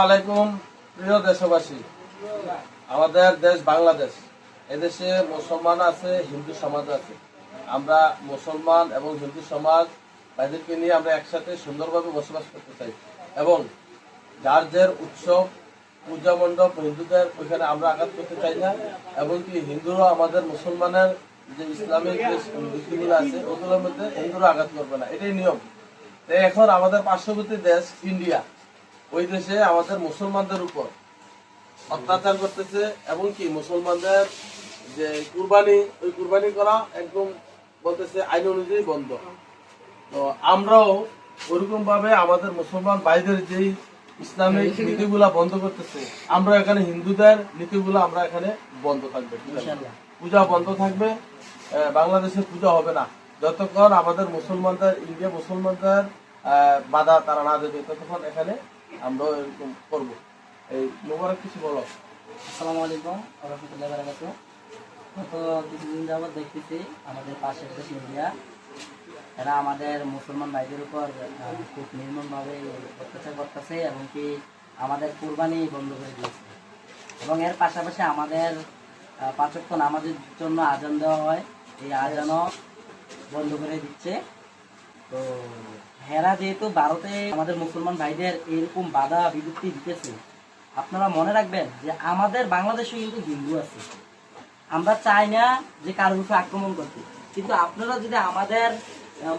আলাইকুম প্রিয় দেশবাসী, আমাদের দেশ বাংলাদেশ। এদেশে মুসলমান আছে, হিন্দু সমাজ আছে। আমরা মুসলমান এবং হিন্দু সমাজ তাদেরকে নিয়ে আমরা একসাথে সুন্দরভাবে বসবাস করতে চাই এবং যার যার উৎসব পূজা মণ্ডপ হিন্দুদের ওইখানে আমরা আঘাত করতে চাই না, এবং কি হিন্দুরা আমাদের মুসলমানের যে ইসলামিক যে নীতিগুলো আছে ওগুলোর মধ্যে হিন্দুরা আঘাত করবে না, এটাই নিয়ম। এখন আমাদের পার্শ্ববর্তী দেশ ইন্ডিয়া, ওই দেশে আমাদের মুসলমানদের উপর অত্যাচার করতেছে এবং কি মুসলমানদের যে কুরবানি, ওই কুরবানি করা একদম বলতেছে আইন অনুযায়ী বন্ধ। তো আমরাও ওরকম ভাবে আমাদের মুসলমান ভাইদের যেই ইসলামিক নীতিগুলা বন্ধ করতেছে, আমরা এখানে হিন্দুদের নীতিগুলো আমরা এখানে বন্ধ থাকবে, পূজা বন্ধ থাকবে। বাংলাদেশে পূজা হবে না যতক্ষণ আমাদের মুসলমানদের, ইন্ডিয়া মুসলমানদের বাধা তারা না দেবে, ততক্ষণ এখানে আমরা এরকম করবো। এই মোবারক কিছু বলো। আসসালামু আলাইকুম ওয়া রাহমাতুল্লাহি ওয়া বারাকাতুহু। গত কিছুদিন যাবৎ দেখতেছি আমাদের পাশের দেশ ইন্ডিয়া, এরা আমাদের মুসলমান ভাইদের উপর খুব নির্মমভাবে অত্যাচার করতেছে এবং কি আমাদের কুরবানি বন্ধ করে দিয়েছে। এবং এর পাশাপাশি আমাদের 5 ওয়াক্ত নামাজের জন্য আজান দেওয়া হয়, এই আজানও বন্ধ করে দিচ্ছে। তো হেরা যেহেতু ভারতে আমাদের মুসলমান ভাইদের এরকম বাধা বিপত্তি দিতেছে, আপনারা মনে রাখবেন যে আমাদের বাংলাদেশে কিন্তু হিন্দু আছে। আমরা চাই না যে কারোর উপরে আক্রমণ করতে, কিন্তু আপনারা যদি আমাদের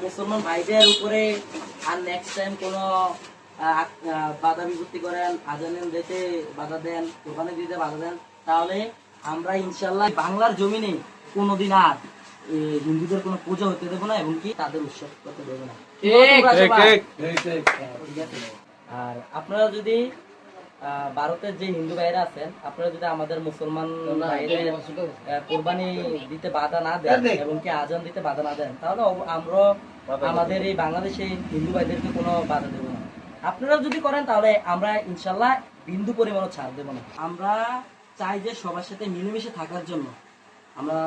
মুসলমান ভাইদের উপরে আর নেক্সট টাইম কোনো বাধা বিপত্তি করেন, আজানের দিতে বাধা দেন, কোরবানি দিতে বাধা দেন, তাহলে আমরা ইনশাল্লাহ বাংলার জমিনে কোনোদিন আর হিন্দুদের কোনো পূজা হতে দেবো না এবং কি তাদের উৎসব করতে দেবো না। আর আপনারা যদি ভারতের যে হিন্দু ভাইরা আছেন, আপনারা যদি আমাদের মুসলমান ভাইদের কোরবানি দিতে বাধা না দেন এবং কি আজান দিতে বাধা না দেন, তাহলে আমরা আমাদের এই বাংলাদেশে হিন্দু ভাইদেরকে কোনো বাধা দেবো না। আপনারা যদি করেন তাহলে আমরা ইনশাল্লাহ বিন্দু পরিমাণও ছাড় দেবো না। আমরা চাই যে সবার সাথে মিলেমিশে থাকার জন্য। আমরা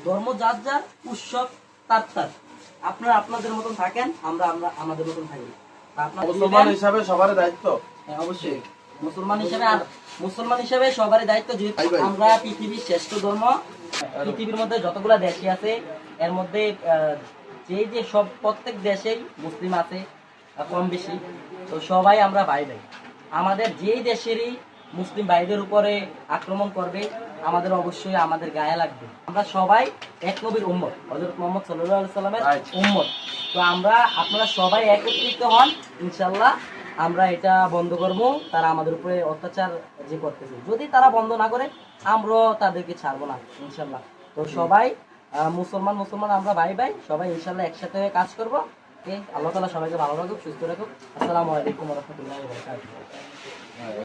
ধর্ম যার যার, উৎসব তার তার। আপনারা আপনাদের মতন থাকেন, আমরা আমাদের মতন থাকি। মুসলমান হিসাবে সবার দায়িত্ব, অবশ্যই মুসলমান হিসেবে সবারই দায়িত্ব, যেহেতু আমরা পৃথিবীর শ্রেষ্ঠ ধর্ম। পৃথিবীর মধ্যে যতগুলা দেশই আছে এর মধ্যে যে সব প্রত্যেক দেশেই মুসলিম আছে কম বেশি, তো সবাই আমরা ভাই ভাই। আমাদের যেই দেশেরই মুসলিম ভাইদের উপরে আক্রমণ করবে আমাদের অবশ্যই আমাদের গায়ে লাগবে। আমরা সবাই এক নবীর উম্মত, হযরত মুহাম্মদ সাল্লাল্লাহু আলাইহি সাল্লামের উম্মত। তো আপনারা সবাই একত্রিত হন, ইনশাআল্লাহ আমরা এটা বন্ধ করব। তারা আমাদের উপরে অত্যাচার যে করতেছে, যদি তারা বন্ধ না করে আমরা তাদেরকে ছাড়বো না ইনশাআল্লাহ। তো সবাই মুসলমান আমরা ভাই ভাই, সবাই ইনশাআল্লাহ একসাথে কাজ করবো। আল্লাহ তাআলা সবাইকে ভালো রাখুক, সুস্থ রাখুক। আসসালামু আলাইকুম ওয়া রাহমাতুল্লাহি ওয়া বারাকাতুহু।